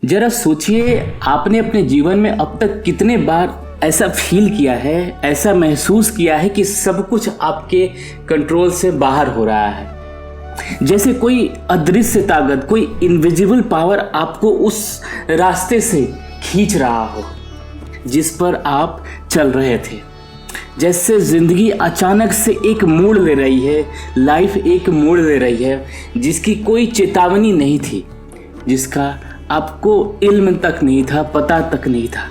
जरा सोचिए, आपने अपने जीवन में अब तक कितने बार ऐसा फील किया है, ऐसा महसूस किया है कि सब कुछ आपके कंट्रोल से बाहर हो रहा है। जैसे कोई अदृश्य ताकत, कोई इनविजिबल पावर आपको उस रास्ते से खींच रहा हो जिस पर आप चल रहे थे। जैसे जिंदगी अचानक से एक मोड़ ले रही है, लाइफ एक मोड़ ले रही है जिसकी कोई चेतावनी नहीं थी, जिसका आपको इल्म तक नहीं था, पता तक नहीं था।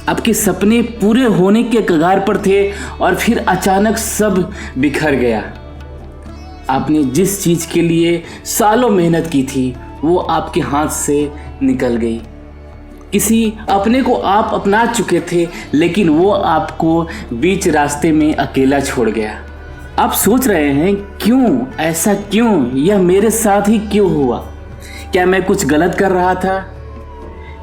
आपके सपने पूरे होने के कगार पर थे और फिर अचानक सब बिखर गया। आपने जिस चीज के लिए सालों मेहनत की थी वो आपके हाथ से निकल गई। किसी अपने को आप अपना चुके थे लेकिन वो आपको बीच रास्ते में अकेला छोड़ गया। आप सोच रहे हैं क्यों, ऐसा क्यों, यह मेरे साथ ही क्यों हुआ? क्या मैं कुछ गलत कर रहा था?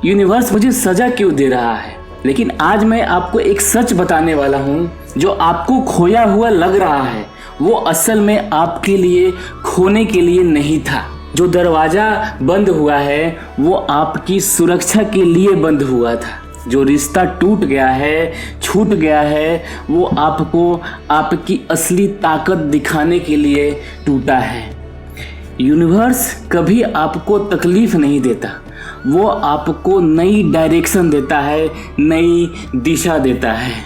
यूनिवर्स मुझे सजा क्यों दे रहा है? लेकिन आज मैं आपको एक सच बताने वाला हूँ, जो आपको खोया हुआ लग रहा है वो असल में आपके लिए खोने के लिए नहीं था। जो दरवाजा बंद हुआ है वो आपकी सुरक्षा के लिए बंद हुआ था। जो रिश्ता टूट गया है, छूट गया है, वो आपको आपकी असली ताकत दिखाने के लिए टूटा है। यूनिवर्स कभी आपको तकलीफ नहीं देता, वो आपको नई डायरेक्शन देता है, नई दिशा देता है।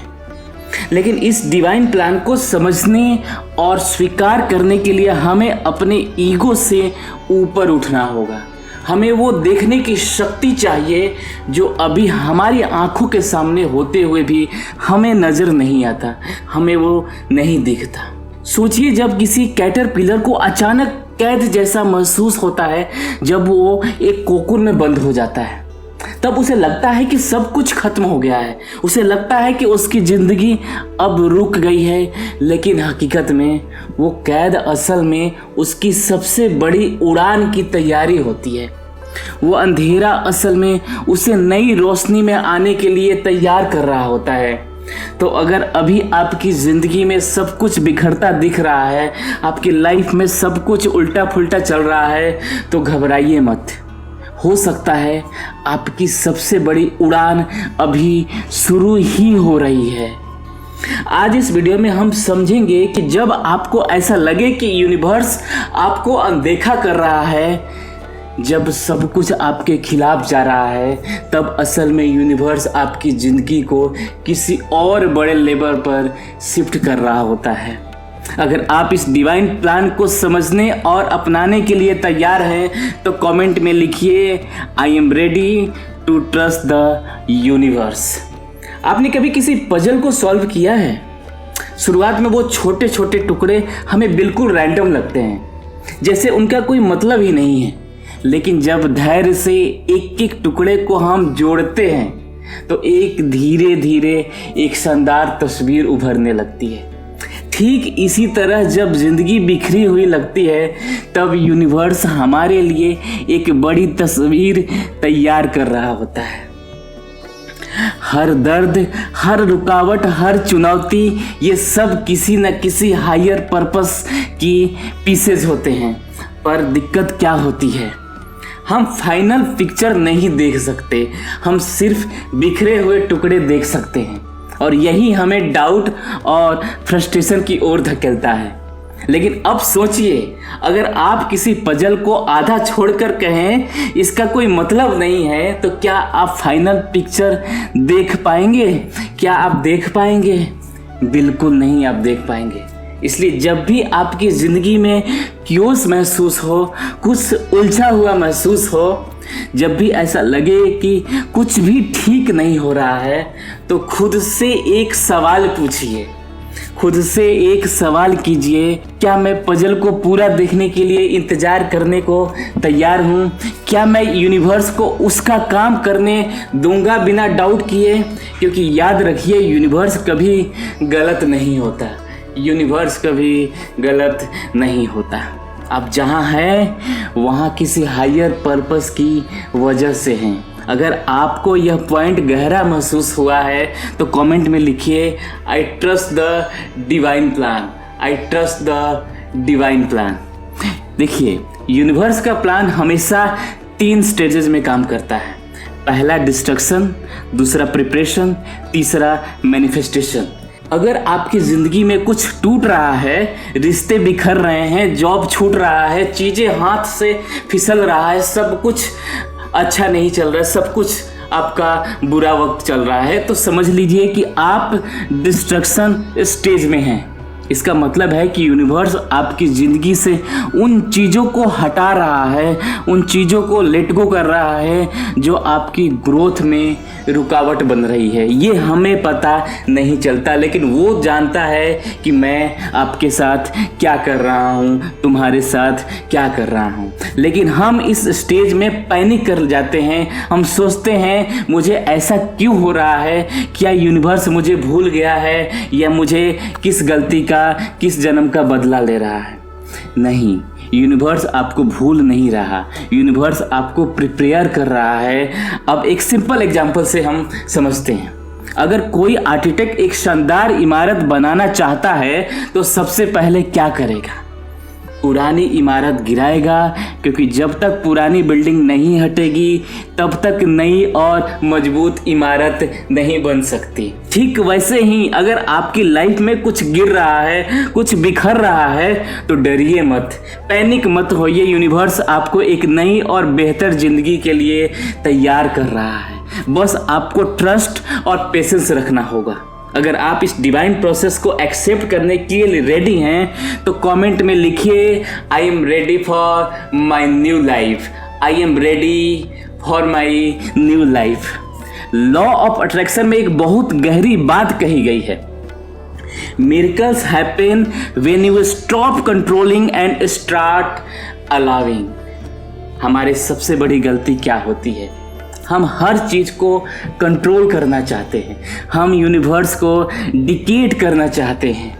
लेकिन इस डिवाइन प्लान को समझने और स्वीकार करने के लिए हमें अपने ईगो से ऊपर उठना होगा। हमें वो देखने की शक्ति चाहिए जो अभी हमारी आंखों के सामने होते हुए भी हमें नजर नहीं आता, हमें वो नहीं दिखता। सोचिए, जब किसी कैटरपिलर को अचानक कैद जैसा महसूस होता है, जब वो एक कोकून में बंद हो जाता है, तब उसे लगता है कि सब कुछ खत्म हो गया है। उसे लगता है कि उसकी जिंदगी अब रुक गई है, लेकिन हकीकत में वो कैद असल में उसकी सबसे बड़ी उड़ान की तैयारी होती है। वो अंधेरा असल में उसे नई रोशनी में आने के लिए तैयार कर रहा होता है। तो अगर अभी आपकी ज़िंदगी में सब कुछ बिखरता दिख रहा है, आपकी लाइफ में सब कुछ उल्टा पुल्टा चल रहा है, तो घबराइए मत। हो सकता है आपकी सबसे बड़ी उड़ान अभी शुरू ही हो रही है। आज इस वीडियो में हम समझेंगे कि जब आपको ऐसा लगे कि यूनिवर्स आपको अनदेखा कर रहा है, जब सब कुछ आपके खिलाफ जा रहा है, तब असल में यूनिवर्स आपकी ज़िंदगी को किसी और बड़े लेवल पर शिफ्ट कर रहा होता है। अगर आप इस डिवाइन प्लान को समझने और अपनाने के लिए तैयार हैं तो कमेंट में लिखिए, I am ready to trust the universe. आपने कभी किसी पजल को सॉल्व किया है? शुरुआत में वो छोटे छोटे टुकड़े हमें बिल्कुल रैंडम लगते हैं, जैसे उनका कोई मतलब ही नहीं है। लेकिन जब धैर्य से एक एक टुकड़े को हम जोड़ते हैं तो एक धीरे धीरे एक शानदार तस्वीर उभरने लगती है। ठीक इसी तरह जब जिंदगी बिखरी हुई लगती है, तब यूनिवर्स हमारे लिए एक बड़ी तस्वीर तैयार कर रहा होता है। हर दर्द, हर रुकावट, हर चुनौती, ये सब किसी न किसी हायर पर्पस की पीसेज होते हैं। पर दिक्कत क्या होती है? हम फाइनल पिक्चर नहीं देख सकते, हम सिर्फ बिखरे हुए टुकड़े देख सकते हैं, और यही हमें डाउट और फ्रस्ट्रेशन की ओर धकेलता है। लेकिन अब सोचिए, अगर आप किसी पजल को आधा छोड़कर कहें इसका कोई मतलब नहीं है, तो क्या आप फाइनल पिक्चर देख पाएंगे? क्या आप देख पाएंगे? बिल्कुल नहीं, आप देख पाएंगे। इसलिए जब भी आपकी ज़िंदगी में क्योस महसूस हो, कुछ उलझा हुआ महसूस हो, जब भी ऐसा लगे कि कुछ भी ठीक नहीं हो रहा है, तो खुद से एक सवाल पूछिए, खुद से एक सवाल कीजिए, क्या मैं पजल को पूरा देखने के लिए इंतज़ार करने को तैयार हूँ? क्या मैं यूनिवर्स को उसका काम करने दूंगा बिना डाउट किए? क्योंकि याद रखिए, यूनिवर्स कभी गलत नहीं होता, यूनिवर्स कभी गलत नहीं होता। आप जहाँ हैं वहाँ किसी हायर पर्पस की वजह से हैं। अगर आपको यह पॉइंट गहरा महसूस हुआ है तो कमेंट में लिखिए, I trust the divine plan, I trust the divine plan. देखिए, यूनिवर्स का प्लान हमेशा 3 स्टेजेस में काम करता है। पहला डिस्ट्रक्शन, दूसरा प्रिपरेशन, तीसरा मैनिफेस्टेशन। अगर आपकी ज़िंदगी में कुछ टूट रहा है, रिश्ते बिखर रहे हैं, जॉब छूट रहा है, चीज़ें हाथ से फिसल रहा है, सब कुछ अच्छा नहीं चल रहा है, सब कुछ आपका बुरा वक्त चल रहा है, तो समझ लीजिए कि आप डिस्ट्रक्शन स्टेज में हैं। इसका मतलब है कि यूनिवर्स आपकी ज़िंदगी से उन चीज़ों को हटा रहा है, उन चीज़ों को लेट गो कर रहा है जो आपकी ग्रोथ में रुकावट बन रही है। ये हमें पता नहीं चलता, लेकिन वो जानता है कि मैं आपके साथ क्या कर रहा हूँ, तुम्हारे साथ क्या कर रहा हूँ। लेकिन हम इस स्टेज में पैनिक कर जाते हैं। हम सोचते हैं मुझे ऐसा क्यों हो रहा है, क्या यूनिवर्स मुझे भूल गया है, या मुझे किस गलती का, किस जन्म का बदला ले रहा है। नहीं, यूनिवर्स आपको भूल नहीं रहा, यूनिवर्स आपको प्रिपेयर कर रहा है। अब एक सिंपल एग्जांपल से हम समझते हैं। अगर कोई आर्किटेक्ट एक शानदार इमारत बनाना चाहता है तो सबसे पहले क्या करेगा? पुरानी इमारत गिराएगा, क्योंकि जब तक पुरानी बिल्डिंग नहीं हटेगी तब तक नई और मजबूत इमारत नहीं बन सकती। ठीक वैसे ही अगर आपकी लाइफ में कुछ गिर रहा है, कुछ बिखर रहा है, तो डरिए मत, पैनिक मत होइए। यूनिवर्स आपको एक नई और बेहतर जिंदगी के लिए तैयार कर रहा है। बस आपको ट्रस्ट और पेशेंस रखना होगा। अगर आप इस डिवाइन प्रोसेस को एक्सेप्ट करने के लिए रेडी हैं तो कमेंट में लिखिए, I am ready for my new life, I am ready for my new life. Law of attraction में एक बहुत गहरी बात कही गई है, miracles happen when you stop controlling and start allowing. हमारी सबसे बड़ी गलती क्या होती है? हम हर चीज़ को कंट्रोल करना चाहते हैं, हम यूनिवर्स को डिक्टेट करना चाहते हैं।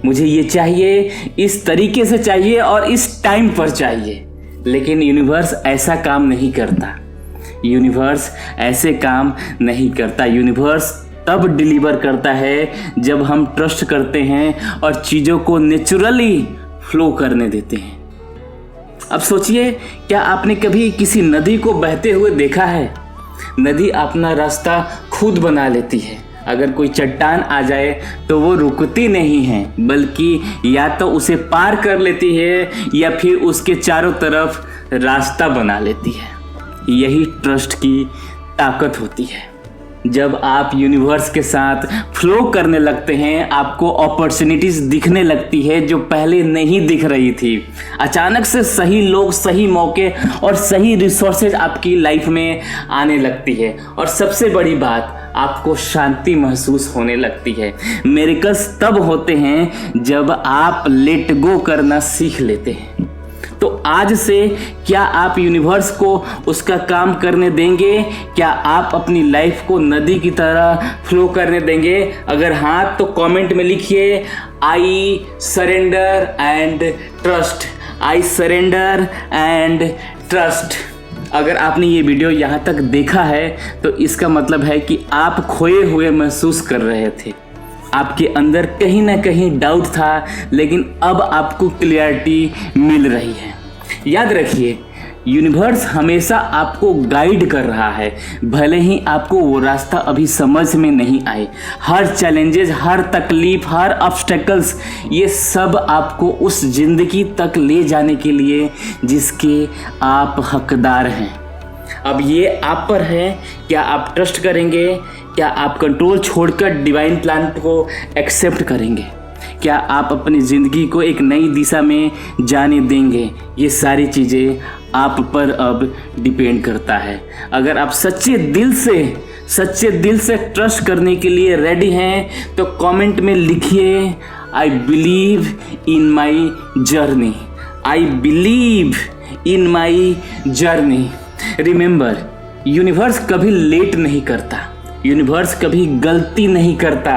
मुझे ये चाहिए, इस तरीके से चाहिए और इस टाइम पर चाहिए, लेकिन यूनिवर्स ऐसा काम नहीं करता। यूनिवर्स ऐसे काम नहीं करता। यूनिवर्स तब डिलीवर करता है जब हम ट्रस्ट करते हैं और चीज़ों को नेचुरली फ्लो करने देते हैं। अब सोचिए, क्या आपने कभी किसी नदी को बहते हुए देखा है? नदी अपना रास्ता खुद बना लेती है। अगर कोई चट्टान आ जाए तो वो रुकती नहीं है, बल्कि या तो उसे पार कर लेती है या फिर उसके चारों तरफ रास्ता बना लेती है। यही ट्रस्ट की ताकत होती है। जब आप यूनिवर्स के साथ फ्लो करने लगते हैं, आपको अपॉर्चुनिटीज दिखने लगती है जो पहले नहीं दिख रही थी। अचानक से सही लोग, सही मौके और सही रिसोर्सेज आपकी लाइफ में आने लगती है। और सबसे बड़ी बात, आपको शांति महसूस होने लगती है। मिरेकल्स तब होते हैं जब आप लेट गो करना सीख लेते हैं। तो आज से क्या आप यूनिवर्स को उसका काम करने देंगे? क्या आप अपनी लाइफ को नदी की तरह फ्लो करने देंगे? अगर हाँ, तो कमेंट में लिखिए, I surrender and trust, I surrender and trust. अगर आपने ये वीडियो यहाँ तक देखा है तो इसका मतलब है कि आप खोए हुए महसूस कर रहे थे। आपके अंदर कहीं ना कहीं डाउट था, लेकिन अब आपको क्लियरिटी मिल रही है। याद रखिए, यूनिवर्स हमेशा आपको गाइड कर रहा है, भले ही आपको वो रास्ता अभी समझ में नहीं आए। हर चैलेंजेस, हर तकलीफ, हर ऑब्स्टेकल्स, ये सब आपको उस जिंदगी तक ले जाने के लिए जिसके आप हकदार हैं। अब ये आप पर है, क्या आप ट्रस्ट करेंगे? क्या आप कंट्रोल छोड़कर डिवाइन प्लान को एक्सेप्ट करेंगे? क्या आप अपनी ज़िंदगी को एक नई दिशा में जाने देंगे? ये सारी चीज़ें आप पर अब डिपेंड करता है। अगर आप सच्चे दिल से ट्रस्ट करने के लिए रेडी हैं तो कमेंट में लिखिए, I believe in my journey, I believe in my journey. Remember, universe कभी लेट नहीं करता, यूनिवर्स कभी गलती नहीं करता।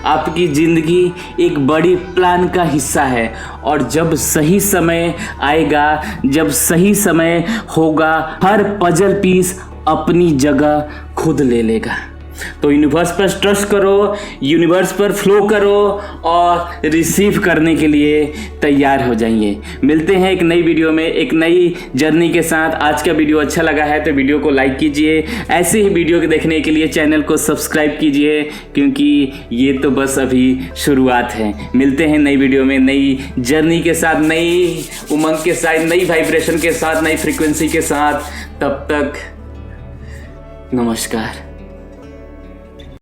आपकी ज़िंदगी एक बड़ी प्लान का हिस्सा है, और जब सही समय आएगा, जब सही समय होगा, हर पजल पीस अपनी जगह खुद ले लेगा। तो यूनिवर्स पर ट्रस्ट करो, यूनिवर्स पर फ्लो करो और रिसीव करने के लिए तैयार हो जाइए। मिलते हैं एक नई वीडियो में, एक नई जर्नी के साथ। आज का वीडियो अच्छा लगा है तो वीडियो को लाइक कीजिए। ऐसे ही वीडियो के देखने के लिए चैनल को सब्सक्राइब कीजिए, क्योंकि ये तो बस अभी शुरुआत है। मिलते हैं नई वीडियो में, नई जर्नी के साथ, नई उमंग के साथ, नई वाइब्रेशन के साथ, नई फ्रीक्वेंसी के साथ। तब तक नमस्कार।